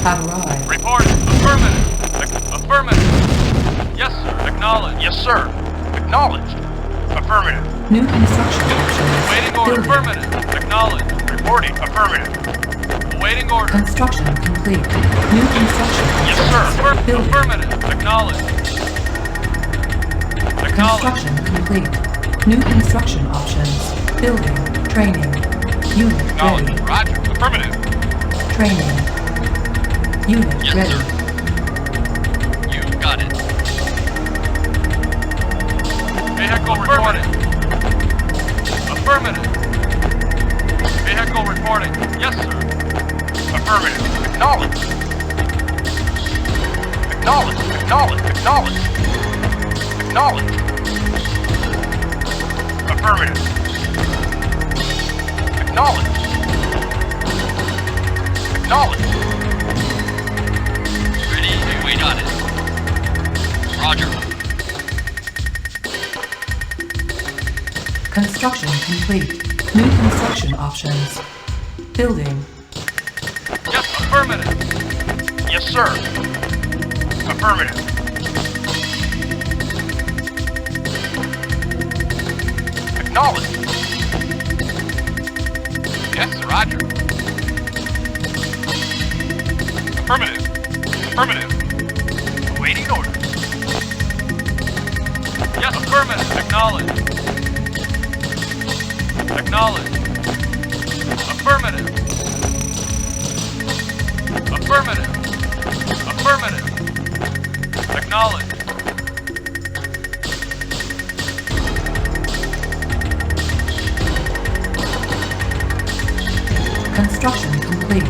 have arrived. Report. Affirmative. Affirmative. Yes, sir. Acknowledged. Yes, sir. Acknowledged. Affirmative. New construction options. Awaiting order. Building. Affirmative. Acknowledged. Reporting. Affirmative. Awaiting order. Construction complete. New construction Yes, options. sir. Building. Affirmative. Acknowledged. Acknowledged. Construction complete. New construction options. Building. Training. Unit ready. Acknowledged. Roger. Affirmative. Training. Unit Yes, ready. sir. You got it. Vehicle reporting. Affirmative. Vehicle reporting. Yes, sir. Affirmative. Acknowledged. Acknowledged. Acknowledged. Acknowledged. Acknowledged. Affirmative. Acknowledged. Acknowledged. Ready to wait on it. Roger. Construction complete. New construction options. Building. Yes, affirmative. Yes, sir. Affirmative. Acknowledged. Yes, Roger. Affirmative. Affirmative. Awaiting order. Yes, affirmative. Acknowledged. Acknowledged. Affirmative. Affirmative. Affirmative. Acknowledged. Construction complete.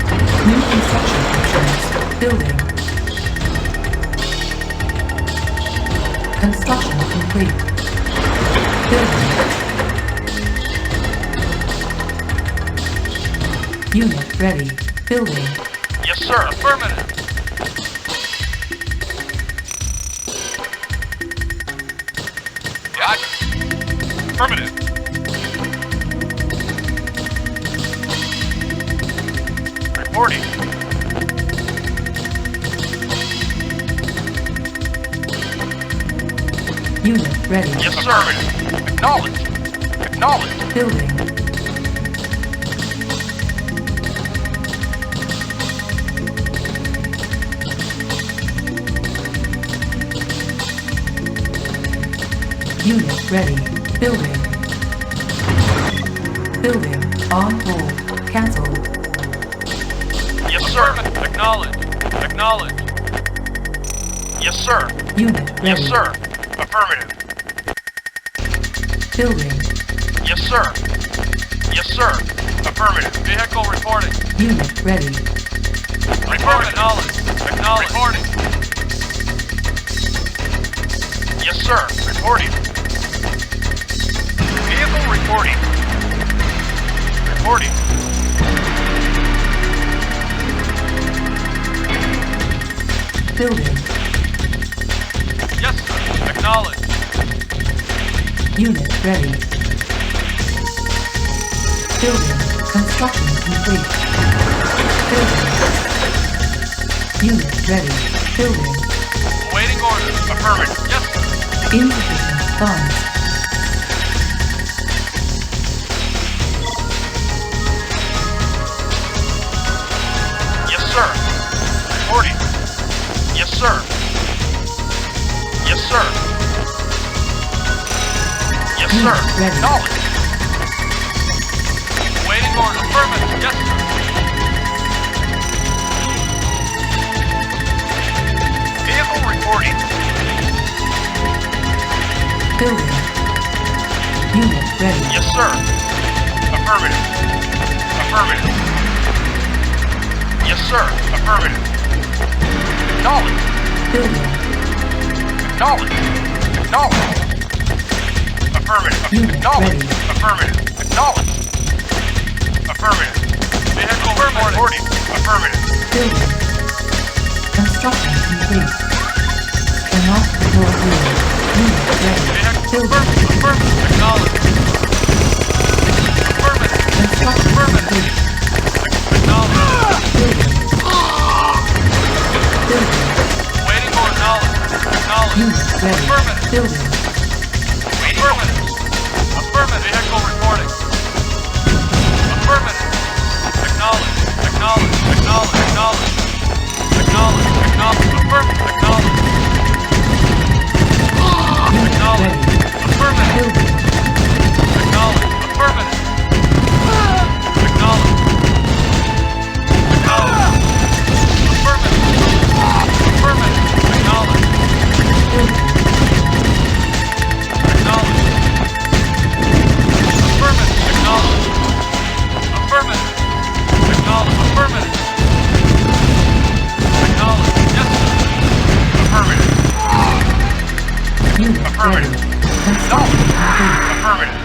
New construction options. Building. Construction complete. Building. Unit ready. Building. Yes, sir. Affirmative. Roger. Affirmative. Reporting. Unit ready. Yes, sir. Acknowledged. Acknowledged. Building. Unit ready. Building. Building. On hold. Cancelled. Yes, sir. Acknowledged. Acknowledged. Yes, sir. Unit ready. Yes, sir. Affirmative. Building. Yes, sir. Yes, sir. Affirmative. Vehicle reporting. Unit ready. Reporting. Acknowledged. Acknowledged. Reporting. Yes, sir. Reporting. Vehicle reporting. Reporting. Building. Yes, sir. Acknowledged. Unit ready. Building. Construction complete. Building. Unit ready. Building. Awaiting orders. Affirmative. Yes, sir. Insufficient funds. Yes, sir. Reporting. Yes, sir. Yes, sir. Yes, sir. Ready. Acknowledged. Awaiting orders. Affirmative. Yes, sir. Vehicle reporting. Building. Unit ready. Yes, sir. Affirmative. Affirmative. Yes, sir. Affirmative. Acknowledged. Building. Acknowledged. Acknowledged. Affirmative. Unit Acknowledged. ready. Affirmative. Acknowledged. Affirmative. Vehicle Reporting. reporting. Affirmative. Building. Construction complete. Cannot deploy unit. Unit ready. Vehicle Building. affirmative. Acknowledged. Affirmative. Construction Affirmative. complete. Acknowledged. Building. ready. Affirmative. Building. Affirmative. Affirmative. Vehicle reporting. Affirmative. Acknowledge. Acknowledge. Acknowledge. Acknowledge. Acknowledge. Acknowledge. Affirmative. Acknowledge. Unit Acknowledge. ready. Affirmative. Building. Acknowledge. Affirmative. Acknowledge. Acknowledge. Affirmative. Affirmative. Acknowledge. Building. Acknowledge. Affirmative. Acknowledge. Affirmative. Acknowledge. Affirmative. Acknowledge. Yes, sir. Affirmative. Unit ready. Affirmative. Construction complete. Affirmative.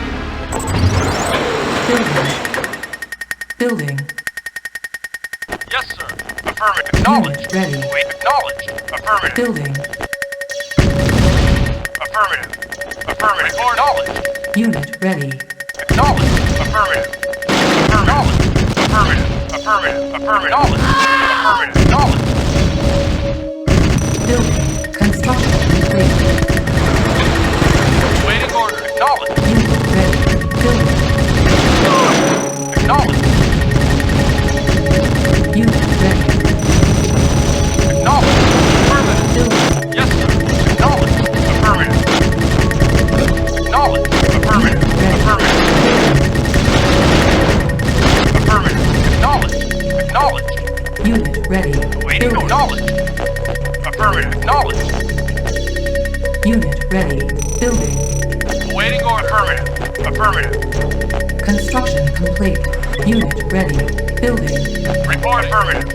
Building. Building. Yes, sir. Affirmative. Acknowledged. Unit ready. Wait. Acknowledged. Affirmative. Building. Affirmative. Affirmative. Acknowledged. Unit ready. Acknowledged. Affirmative. Acknowledged. Affirmative. Affirmative. Affirmative. Acknowledged. Affirmative. Acknowledged. Building. Construction complete. Waiting order. Acknowledged. Unit ready. Building. Acknowledged. Unit ready. Acknowledged. Affirmative. Building. Yes, sir. Acknowledged. Affirmative. Acknowledged. Affirmative. Affirmative. Affirmative. Acknowledged. Acknowledged. Unit ready. Waiting. Building. Acknowledged. Affirmative. Acknowledged. Unit ready. Building. Waiting order. Affirmative. Affirmative. Construction complete. Unit ready. Building. Reporting. Affirmative.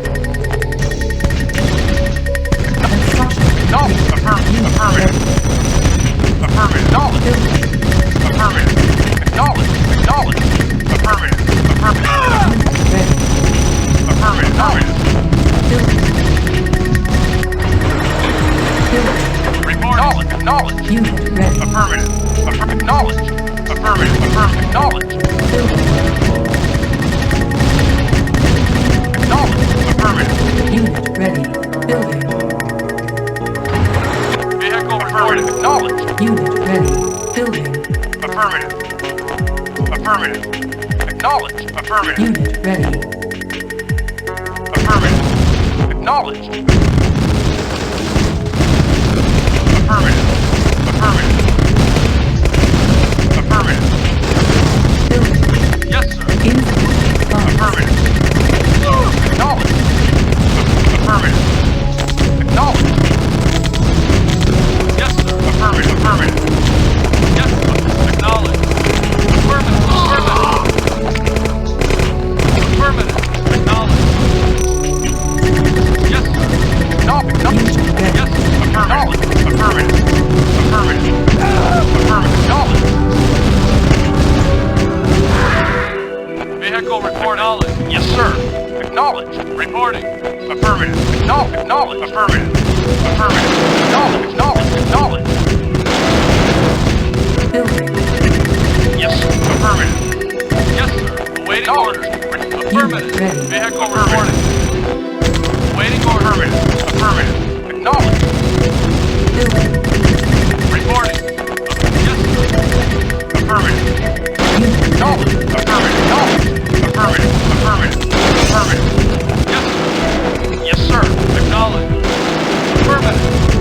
Construction No. complete. Affirmative. Unit Affirmative. ready. Affirmative. Acknowledged. Building. Affirmative. Acknowledged. Acknowledged. Affirmative. Affirmative. Unit ready. Affirmative. Affirmative. Building. Building. Reporting. Acknowledged. Unit ready. Affirmative. Acknowledged. Affirmative. Affirmative. Acknowledged. Building. Acknowledged. Affirmative. Unit ready. Building. Vehicle Affirmative. reporting. Acknowledged. Unit ready. Building. Affirmative. Affirmative. Acknowledged. Affirmative. Unit ready. Affirmative. Acknowledged. Affirmative. Affirmative. Affirmative. Building. Yes, sir. Insufficient funds. Affirmative. Acknowledged. Affirmative. Acknowledged. Yes, sir. Affirmative. Affirmative. Yes, sir. Acknowledge. Affirmative. Affirmative. Affirmative. Acknowledge. Yes, sir. Acknowledged. Unit ready. Yes, sir. Affirmative. Affirmative. Affirmative. Affirmative. Acknowledged. Vehicle report knowledge. Yes, sir. Acknowledged. Reporting. Affirmative. Acknowledged. Affirmative. Affirmative. Acknowledged. Acknowledged. Acknowledged. Building. Yes. Affirmative. Yes, sir. Awaiting orders. Affirmative. ready. Vehicle reporting. Awaiting orders. Affirmative. Affirmative. Acknowledged. Building. Reporting. Yes, sir. Affirmative. Unit Acknowledged. ready. Affirmative. Acknowledged. Affirmative. Affirmative. Affirmative. Yes, sir. Yes, sir. Acknowledge. Affirmative.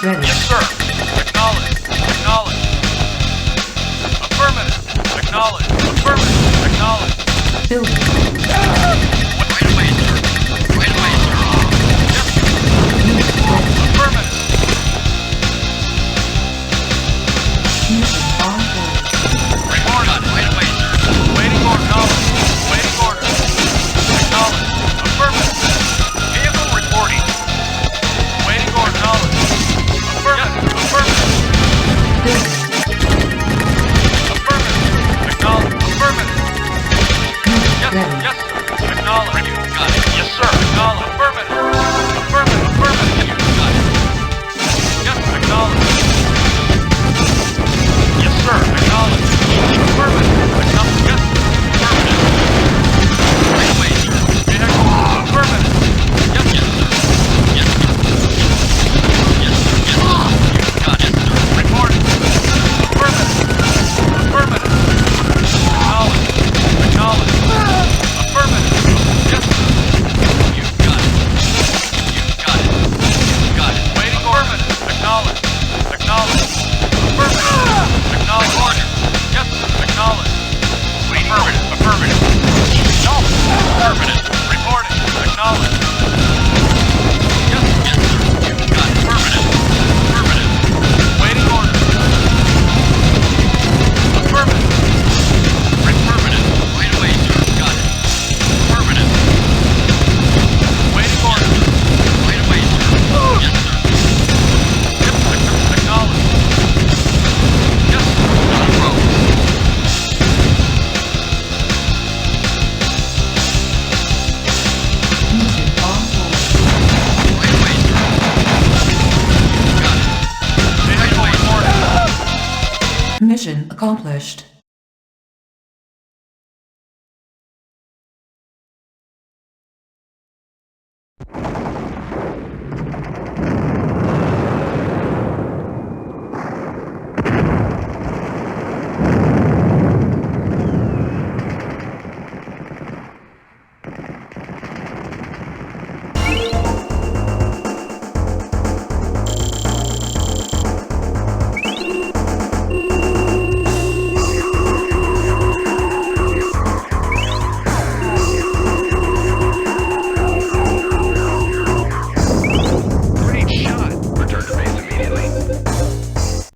ready. Yes, sir. Acknowledge. Acknowledge. Affirmative. Acknowledge. Affirmative. Acknowledge. Building. Right away, sir. Right away, sir. Yes, sir. Unit ready. Affirmative. Mission on hold. Report. Right away, sir. Waiting order. Acknowledge. Waiting order. Acknowledge. Affirmative. Vehicle reporting. Waiting order. Acknowledge. Affirmative. Affirmative. Building. Affirmative. Acknowledge. Affirmative. Unit Yes, ready. yes, sir. Acknowledge. Got it. Yes, sir. Acknowledge. Affirmative. Affirmative. Affirmative. Got it. Yes, acknowledge. Yes, sir. Acknowledge. Affirmative. Acknowledge. Yes, affirmative. Right away, sir. Vehicle. Affirmative. Yes, Yes, sir. Yes, sir. Yes, sir. Yes, sir. Got it, sir. reporting. Affirmative. Affirmative. Acknowledge. Acknowledge. Affirmative. Yes, sir. You got it. You got it. Got it. Waiting order. Acknowledge. Acknowledge. Affirmative. Acknowledge. Order. Yes, sir. Acknowledge. Waiting order. Affirmative. Acknowledge. Affirmative. Reporting. Acknowledge. Yes, sir. Yes, sir. You got it. Affirmative. Affirmative. Waiting order. Affirmative. Affirmative. Right away, sir. Got it. Affirmative. Waiting order. Right away, sir. Yes, sir. Yes, sir. Acknowledge. Yes, sir. On the road. Mission on hold. Right away, sir. Got it. Vehicle reporting. Mission accomplished.